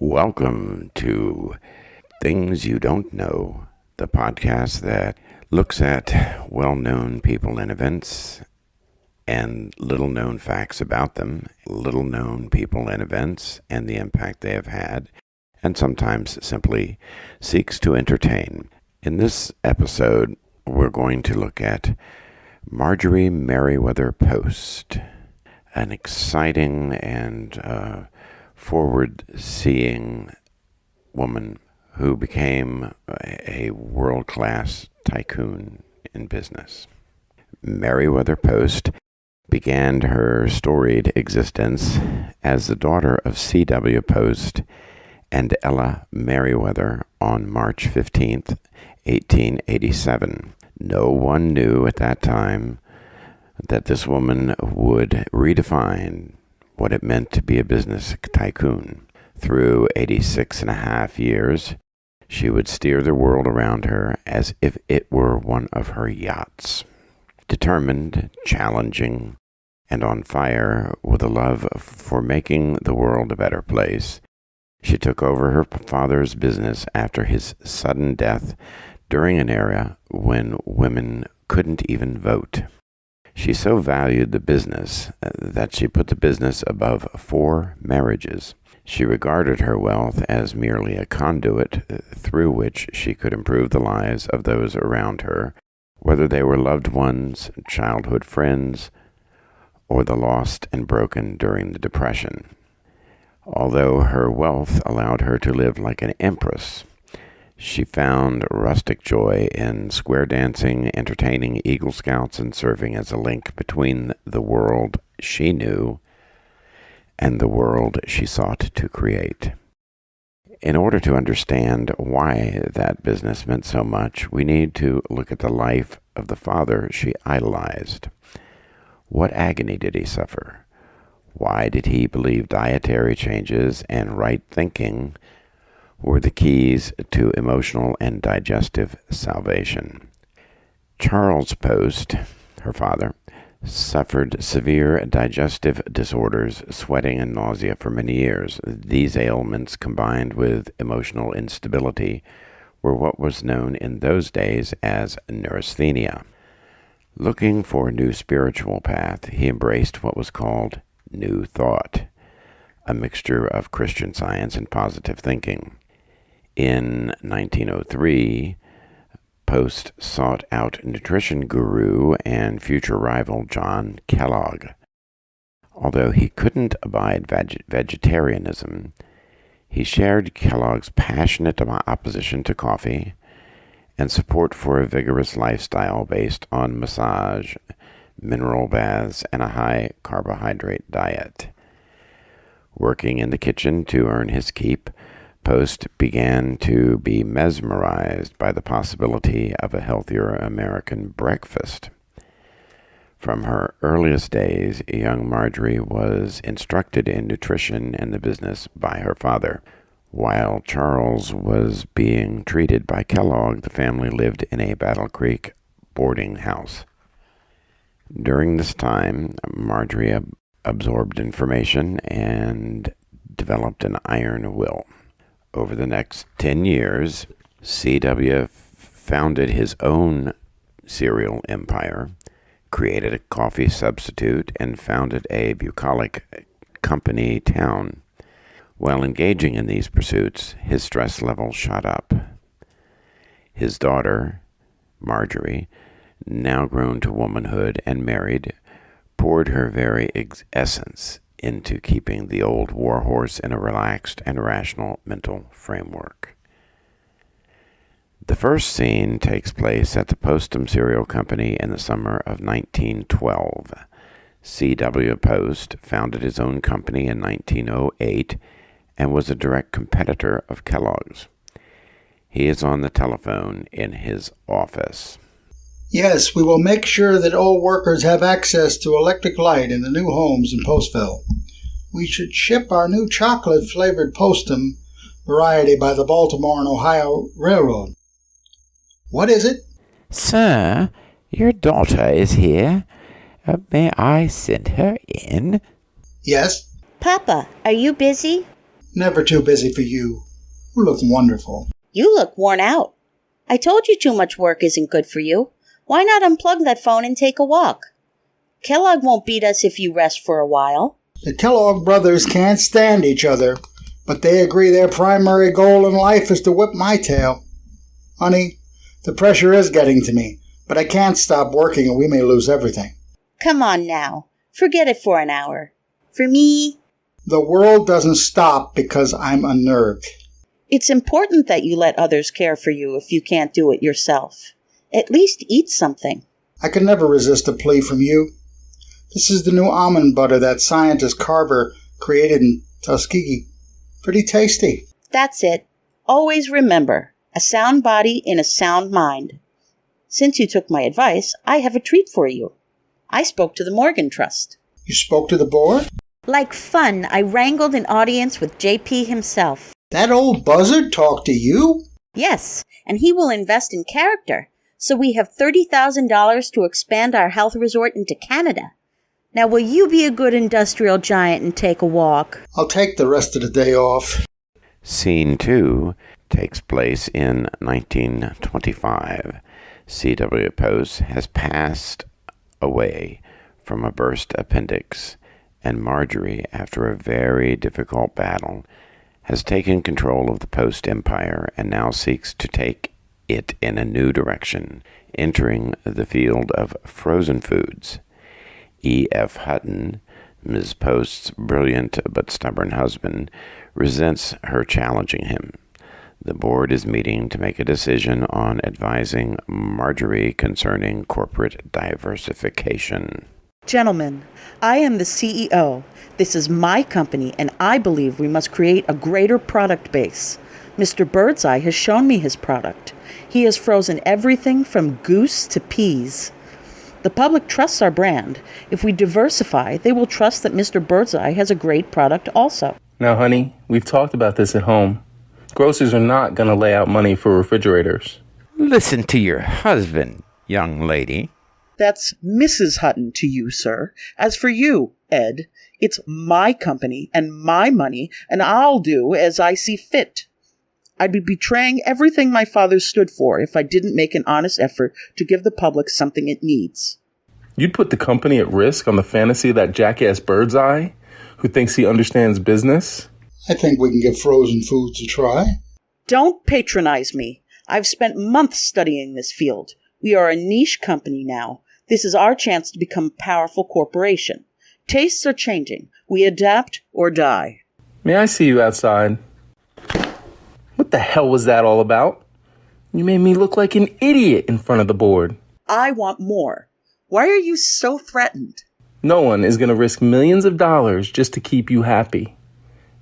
Welcome to Things You Don't Know, the podcast that looks at well-known people and events and little-known facts about them, little-known people and events and the impact they have had, and sometimes simply seeks to entertain. In this episode, we're going to look at Marjorie Merriweather Post, an exciting and forward-seeing woman who became a world-class tycoon in business. Merriweather Post began her storied existence as the daughter of C.W. Post and Ella Merriweather on March 15th, 1887. No one knew at that time that this woman would redefine what it meant to be a business tycoon. Through 86 and a half years, she would steer the world around her as if it were one of her yachts. Determined, challenging, and on fire with a love for making the world a better place, she took over her father's business after his sudden death during an era when women couldn't even vote. She so valued the business that she put the business above 4 marriages. She regarded her wealth as merely a conduit through which she could improve the lives of those around her, whether they were loved ones, childhood friends, or the lost and broken during the Depression. Although her wealth allowed her to live like an empress, she found rustic joy in square dancing, entertaining Eagle Scouts, and serving as a link between the world she knew and the world she sought to create. In order to understand why that business meant so much, we need to look at the life of the father she idolized. What agony did he suffer? Why did he believe dietary changes and right thinking were the keys to emotional and digestive salvation? Charles Post, her father, suffered severe digestive disorders, sweating and nausea for many years. These ailments, combined with emotional instability, were what was known in those days as neurasthenia. Looking for a new spiritual path, he embraced what was called New Thought, a mixture of Christian Science and positive thinking. In 1903, Post sought out nutrition guru and future rival John Kellogg. Although he couldn't abide vegetarianism, he shared Kellogg's passionate opposition to coffee and support for a vigorous lifestyle based on massage, mineral baths, and a high-carbohydrate diet. Working in the kitchen to earn his keep, Post began to be mesmerized by the possibility of a healthier American breakfast. From her earliest days, young Marjorie was instructed in nutrition and the business by her father. While Charles was being treated by Kellogg, the family lived in a Battle Creek boarding house. During this time, Marjorie absorbed information and developed an iron will. Over the next 10 years, C.W. founded his own cereal empire, created a coffee substitute, and founded a bucolic company town. While engaging in these pursuits, his stress level shot up. His daughter, Marjorie, now grown to womanhood and married, poured her very essence into keeping the old warhorse in a relaxed and rational mental framework. The first scene takes place at the Postum Cereal Company in the summer of 1912. C.W. Post founded his own company in 1908 and was a direct competitor of Kellogg's. He is on the telephone in his office. Yes, we will make sure that all workers have access to electric light in the new homes in Postville. We should ship our new chocolate-flavored Postum variety by the Baltimore and Ohio Railroad. What is it? Sir, your daughter is here. May I send her in? Yes. Papa, are you busy? Never too busy for you. You look wonderful. You look worn out. I told you too much work isn't good for you. Why not unplug that phone and take a walk? Kellogg won't beat us if you rest for a while. The Kellogg brothers can't stand each other, but they agree their primary goal in life is to whip my tail. Honey, the pressure is getting to me, but I can't stop working or we may lose everything. Come on now. Forget it for an hour. For me, The world doesn't stop because I'm unnerved. it's important that you let others care for you if you can't do it yourself. At least eat something. I could never resist a plea from you. This is the new almond butter that scientist Carver created in Tuskegee. Pretty tasty. That's it. Always remember, a sound body in a sound mind. Since you took my advice, I have a treat for you. I spoke to the Morgan Trust. You spoke to the board? Like fun, I wrangled an audience with JP himself. That old buzzard talked to you? Yes, and he will invest in character. So we have $30,000 to expand our health resort into Canada. Now will you be a good industrial giant and take a walk? I'll take the rest of the day off. Scene 2 takes place in 1925. C.W. Post has passed away from a burst appendix, and Marjorie, after a very difficult battle, has taken control of the Post Empire and now seeks to take it in a new direction, entering the field of frozen foods. E.F. Hutton, Ms. Post's brilliant but stubborn husband, resents her challenging him. The board is meeting to make a decision on advising Marjorie concerning corporate diversification. Gentlemen, I am the CEO. This is my company, and I believe we must create a greater product base. Mr. Birdseye has shown me his product. He has frozen everything from goose to peas. The public trusts our brand. If we diversify, they will trust that Mr. Birdseye has a great product also. Now, honey, we've talked about this at home. Grocers are not going to lay out money for refrigerators. Listen to your husband, young lady. That's Mrs. Hutton to you, sir. As for you, Ed, it's my company and my money, and I'll do as I see fit. I'd be betraying everything my father stood for if I didn't make an honest effort to give the public something it needs. You'd put the company at risk on the fantasy of that jackass Birdseye, who thinks he understands business? I think we can give frozen foods a try. Don't patronize me. I've spent months studying this field. We are a niche company now. This is our chance to become a powerful corporation. Tastes are changing. We adapt or die. May I see you outside? What the hell was that all about? You made me look like an idiot in front of the board. I want more. Why are you so threatened? No one is going to risk millions of dollars just to keep you happy.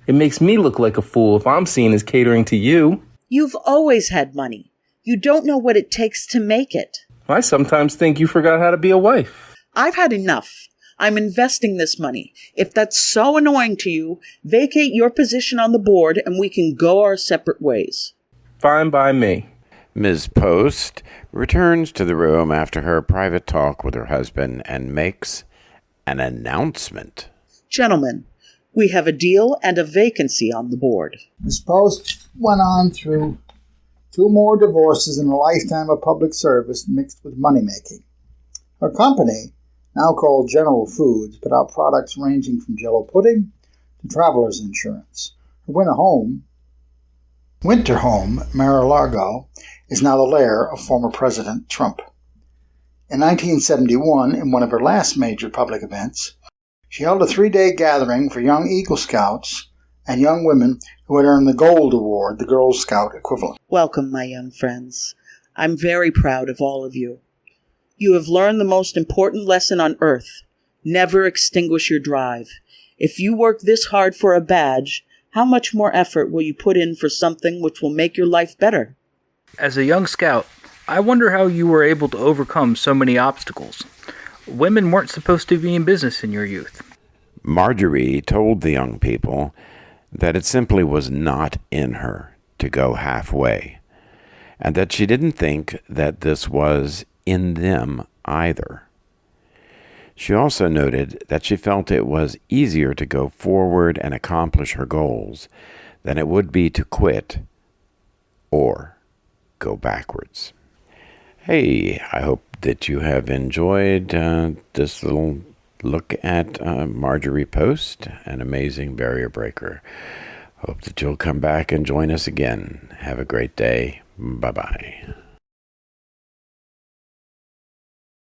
It makes me look like a fool if I'm seen as catering to you. You've always had money. You don't know what it takes to make it. I sometimes think you forgot how to be a wife. I've had enough. I'm investing this money. If that's so annoying to you, vacate your position on the board and we can go our separate ways. Fine by me. Ms. Post returns to the room after her private talk with her husband and makes an announcement. Gentlemen, we have a deal and a vacancy on the board. Miss Post went on through 2 more divorces in a lifetime of public service mixed with money-making. Her company, now called General Foods, put out products ranging from Jello pudding to traveler's insurance. Her winter home, Mar-a-Lago, is now the lair of former President Trump. In 1971, in one of her last major public events, she held a 3-day gathering for young Eagle Scouts and young women who had earned the Gold Award, the Girl Scout equivalent. Welcome, my young friends. I'm very proud of all of you. You have learned the most important lesson on earth. Never extinguish your drive. If you work this hard for a badge, how much more effort will you put in for something which will make your life better? As a young scout, I wonder how you were able to overcome so many obstacles. Women weren't supposed to be in business in your youth. Marjorie told the young people that it simply was not in her to go halfway, and that she didn't think that this was in them either. She also noted that she felt it was easier to go forward and accomplish her goals than it would be to quit or go backwards. Hey, I hope that you have enjoyed this little look at Marjorie Post, an amazing barrier breaker. Hope that you'll come back and join us again. Have a great day. Bye-bye.